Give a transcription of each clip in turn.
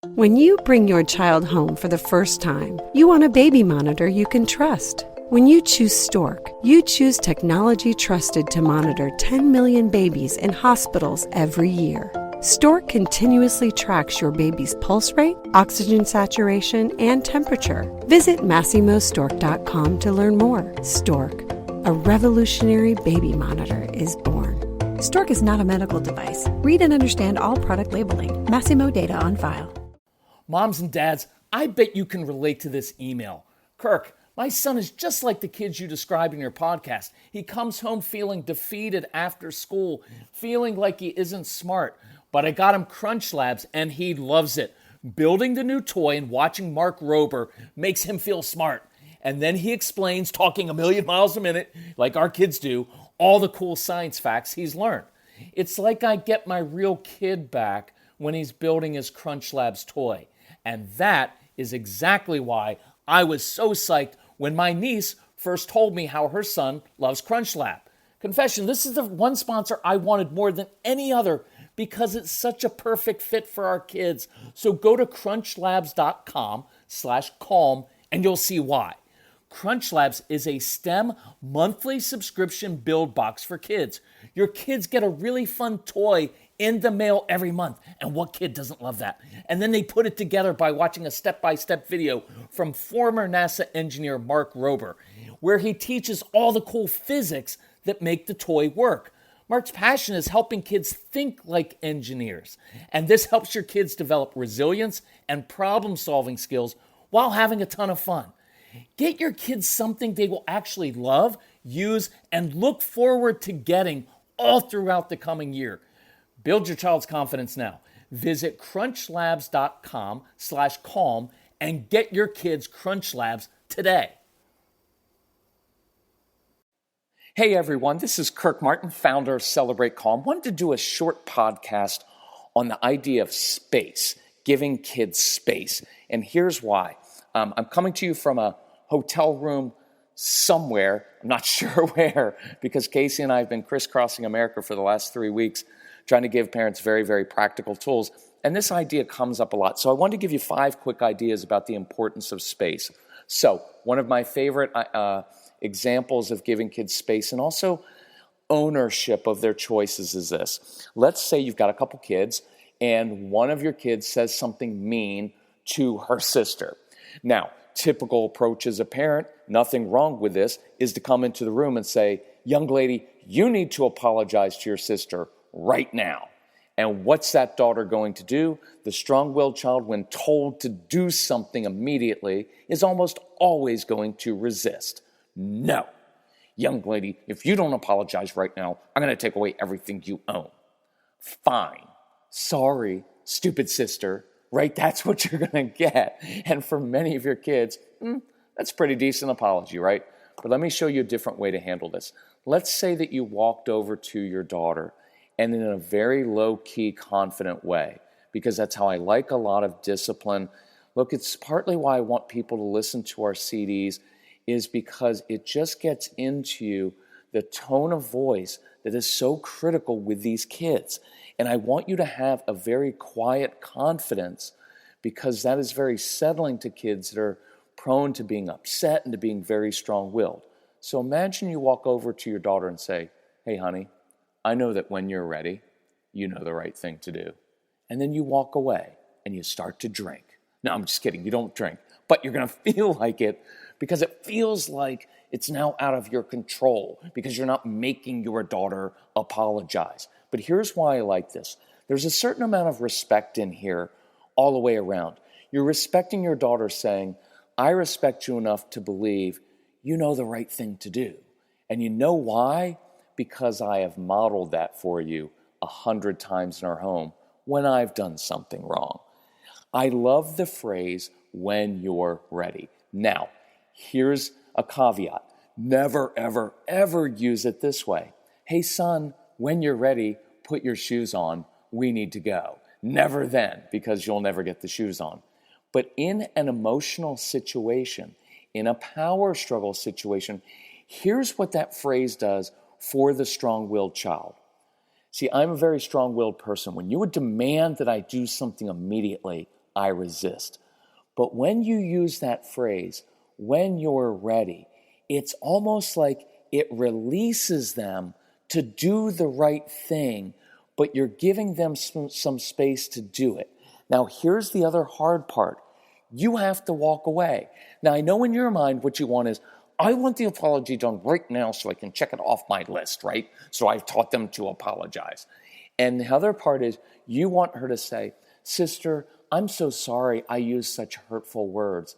When you bring your child home for the first time, you want a baby monitor you can trust. When you choose Stork, you choose technology trusted to monitor 10 million babies in hospitals every year. Stork continuously tracks your baby's pulse rate, oxygen saturation, and temperature. Visit MassimoStork.com to learn more. Stork, a revolutionary baby monitor, is born. Stork is not a medical device. Read and understand all product labeling. Massimo data on file. Moms and dads, I bet you can relate to this email. Kirk, my son is just like the kids you described in your podcast. He comes home feeling defeated after school, feeling like he isn't smart. But I got him Crunch Labs and he loves it. Building the new toy and watching Mark Rober makes him feel smart. And then he explains, talking a million miles a minute, like our kids do, all the cool science facts he's learned. It's like I get my real kid back when he's building his Crunch Labs toy. And that is exactly why I was so psyched when my niece first told me how her son loves Crunch Lab. Confession, this is the one sponsor I wanted more than any other because it's such a perfect fit for our kids. So go to crunchlabs.com/calm and you'll see why. Crunch Labs is a STEM monthly subscription build box for kids. Your kids get a really fun toy in the mail every month. And what kid doesn't love that? And then they put it together by watching a step-by-step video from former NASA engineer Mark Rober, where he teaches all the cool physics that make the toy work. Mark's passion is helping kids think like engineers. And this helps your kids develop resilience and problem-solving skills while having a ton of fun. Get your kids something they will actually love, use, and look forward to getting all throughout the coming year. Build your child's confidence now. Visit crunchlabs.com/calm and get your kids Crunch Labs today. Hey everyone, this is Kirk Martin, founder of Celebrate Calm. Wanted to do a short podcast on the idea of space, giving kids space. And here's why. I'm coming to you from a hotel room somewhere, I'm not sure where, because Casey and I have been crisscrossing America for the last 3 weeks, trying to give parents very, very practical tools. And this idea comes up a lot. So I want to give you 5 quick ideas about the importance of space. So one of my favorite examples of giving kids space and also ownership of their choices is this. Let's say you've got a couple kids and one of your kids says something mean to her sister. Now, typical approach as a parent, nothing wrong with this, is to come into the room and say, young lady, you need to apologize to your sister right now. And what's that daughter going to do? The strong-willed child, when told to do something immediately, is almost always going to resist. No. Young lady, if you don't apologize right now, I'm going to take away everything you own. Fine. Sorry, stupid sister. Right? That's what you're going to get. And for many of your kids, that's a pretty decent apology, right? But let me show you a different way to handle this. Let's say that you walked over to your daughter and in a very low-key, confident way, because that's how I like a lot of discipline. Look, it's partly why I want people to listen to our CDs is because it just gets into you the tone of voice that is so critical with these kids. And I want you to have a very quiet confidence because that is very settling to kids that are prone to being upset and to being very strong-willed. So imagine you walk over to your daughter and say, hey, honey, I know that when you're ready, you know the right thing to do. And then you walk away and you start to drink. No, I'm just kidding. You don't drink, but you're going to feel like it because it feels like it's now out of your control because you're not making your daughter apologize. But here's why I like this. There's a certain amount of respect in here all the way around. You're respecting your daughter saying, I respect you enough to believe you know the right thing to do. And you know why? Because I have modeled that for you 100 times in our home when I've done something wrong. I love the phrase, when you're ready. Now, here's a caveat. Never, ever, ever use it this way. Hey, son, when you're ready, put your shoes on. We need to go. Never then, because you'll never get the shoes on. But in an emotional situation, in a power struggle situation, here's what that phrase does for the strong-willed child. See, I'm a very strong-willed person. When you would demand that I do something immediately, I resist. But when you use that phrase, when you're ready, it's almost like it releases them to do the right thing, but you're giving them some space to do it. Now, here's the other hard part. You have to walk away. Now, I know in your mind what you want is, I want the apology done right now so I can check it off my list, right? So I've taught them to apologize. And the other part is you want her to say, sister, I'm so sorry I used such hurtful words.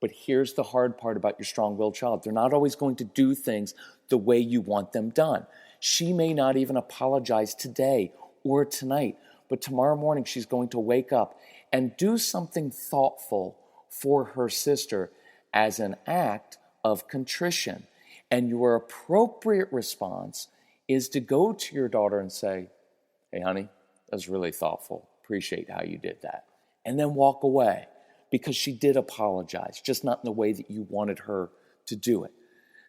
But here's the hard part about your strong-willed child. They're not always going to do things the way you want them done. She may not even apologize today or tonight, but tomorrow morning she's going to wake up and do something thoughtful for her sister as an act of contrition. And your appropriate response is to go to your daughter and say, hey, honey, that was really thoughtful. Appreciate how you did that. And then walk away because she did apologize, just not in the way that you wanted her to do it.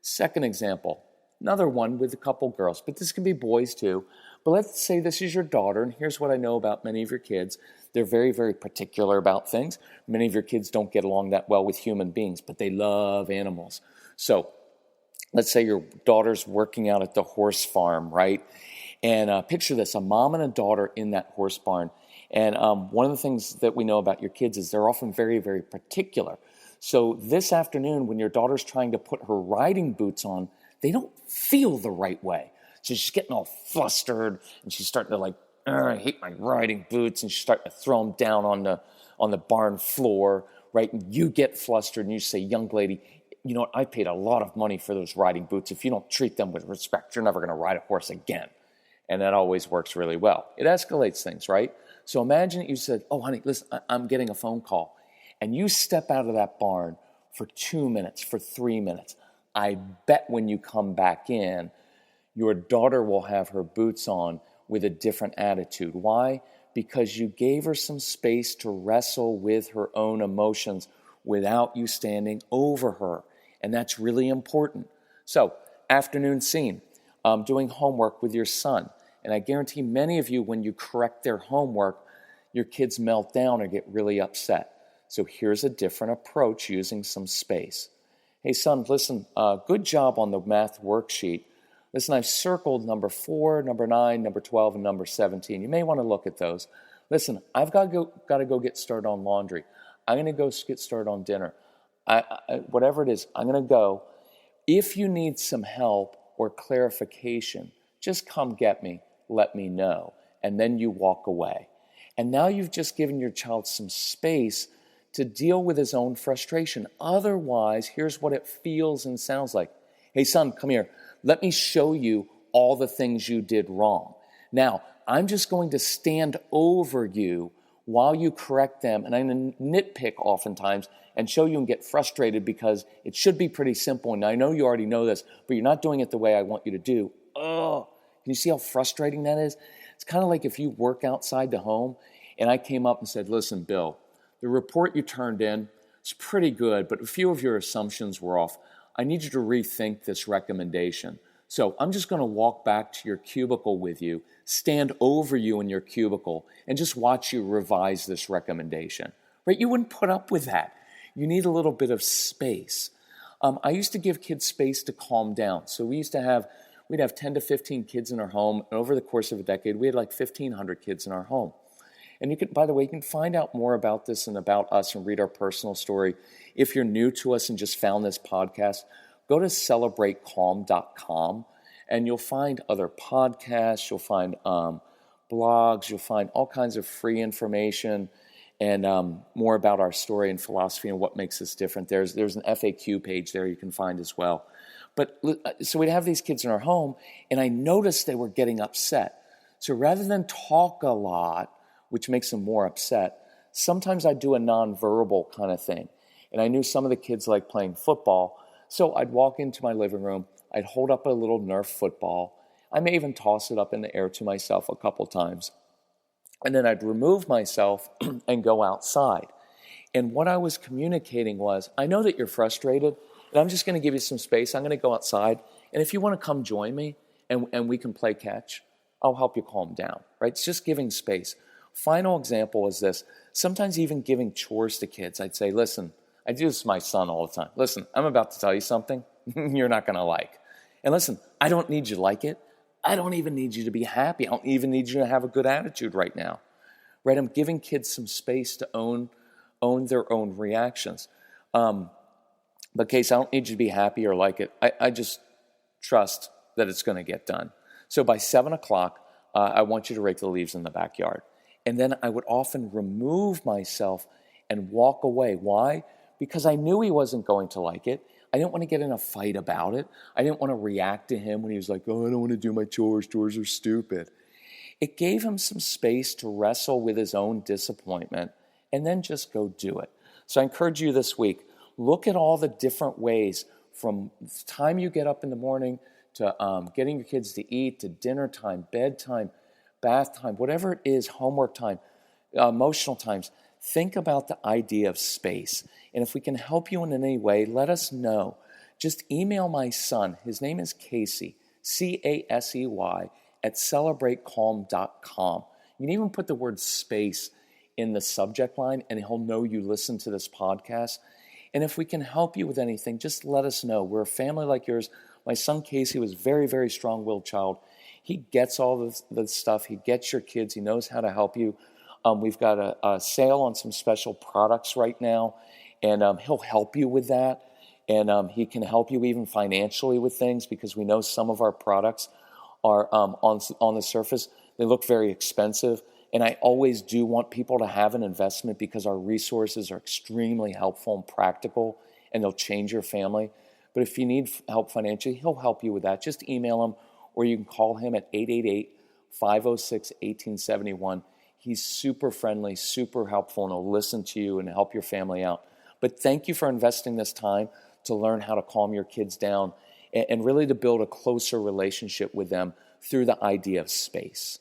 Second example, another one with a couple girls, but this can be boys too. But let's say this is your daughter, and here's what I know about many of your kids. They're very, very particular about things. Many of your kids don't get along that well with human beings, but they love animals. So let's say your daughter's working out at the horse farm, right? And picture this, a mom and a daughter in that horse barn. And one of the things that we know about your kids is they're often very, very particular. So this afternoon, when your daughter's trying to put her riding boots on, they don't feel the right way. So she's getting all flustered, and she's starting to I hate my riding boots, and she's starting to throw them down on the barn floor, right? And you get flustered, and you say, young lady, you know what, I paid a lot of money for those riding boots. If you don't treat them with respect, you're never going to ride a horse again. And that always works really well. It escalates things, right? So imagine that you said, oh, honey, listen, I'm getting a phone call. And you step out of that barn for 2 minutes, for 3 minutes. I bet when you come back in, your daughter will have her boots on with a different attitude. Why? Because you gave her some space to wrestle with her own emotions without you standing over her. And that's really important. So, afternoon scene, doing homework with your son. And I guarantee many of you, when you correct their homework, your kids melt down or get really upset. So here's a different approach using some space. Hey, son, listen, good job on the math worksheet. Listen, I've circled number 4, number 9, number 12, and number 17. You may want to look at those. Listen, I've got to go get started on laundry. I'm going to go get started on dinner. Whatever it is, I'm going to go. If you need some help or clarification, just come get me. Let me know. And then you walk away. And now you've just given your child some space to deal with his own frustration. Otherwise, here's what it feels and sounds like. Hey, son, come here. Let me show you all the things you did wrong. Now, I'm just going to stand over you while you correct them. And I'm going to nitpick oftentimes and show you and get frustrated because it should be pretty simple. And I know you already know this, but you're not doing it the way I want you to do. Oh, can you see how frustrating that is? It's kind of like if you work outside the home and I came up and said, listen, Bill, the report you turned in is pretty good, but a few of your assumptions were off. I need you to rethink this recommendation. So I'm just going to walk back to your cubicle with you, stand over you in your cubicle, and just watch you revise this recommendation. Right? You wouldn't put up with that. You need a little bit of space. I used to give kids space to calm down. So we'd have 10 to 15 kids in our home. And over the course of a decade, we had like 1,500 kids in our home. And by the way, you can find out more about this and about us and read our personal story. If you're new to us and just found this podcast, go to celebratecalm.com and you'll find other podcasts, you'll find blogs, you'll find all kinds of free information and more about our story and philosophy and what makes us different. There's an FAQ page there you can find as well. But so we'd have these kids in our home, and I noticed they were getting upset. So rather than talk a lot, which makes them more upset, sometimes I'd do a nonverbal kind of thing. And I knew some of the kids like playing football, so I'd walk into my living room, I'd hold up a little Nerf football. I may even toss it up in the air to myself a couple times. And then I'd remove myself and go outside. And what I was communicating was, I know that you're frustrated, and I'm just going to give you some space. I'm going to go outside. And if you want to come join me and we can play catch, I'll help you calm down, right? It's just giving space. Final example is this. Sometimes even giving chores to kids, I'd say, listen, I do this to my son all the time. Listen, I'm about to tell you something you're not going to like. And listen, I don't need you to like it. I don't even need you to be happy. I don't even need you to have a good attitude right now. Right? I'm giving kids some space to own their own reactions. But Case, I don't need you to be happy or like it. I just trust that it's going to get done. So by 7 o'clock, I want you to rake the leaves in the backyard. And then I would often remove myself and walk away. Why? Because I knew he wasn't going to like it. I didn't want to get in a fight about it. I didn't want to react to him when he was like, oh, I don't want to do my chores. Chores are stupid. It gave him some space to wrestle with his own disappointment and then just go do it. So I encourage you this week, look at all the different ways from the time you get up in the morning to getting your kids to eat, to dinner time, bedtime, bath time, whatever it is, homework time, emotional times. Think about the idea of space. And if we can help you in any way, let us know. Just email my son. His name is Casey, Casey, at celebratecalm.com. You can even put the word space in the subject line, and he'll know you listen to this podcast. And if we can help you with anything, just let us know. We're a family like yours. My son Casey was a very, very strong-willed child. He gets all the stuff. He gets your kids. He knows how to help you. We've got a sale on some special products right now, and he'll help you with that. And he can help you even financially with things because we know some of our products are on the surface. They look very expensive. And I always do want people to have an investment because our resources are extremely helpful and practical, and they'll change your family. But if you need help financially, he'll help you with that. Just email him, or you can call him at 888-506-1871. He's super friendly, super helpful, and he'll listen to you and help your family out. But thank you for investing this time to learn how to calm your kids down and really to build a closer relationship with them through the idea of space.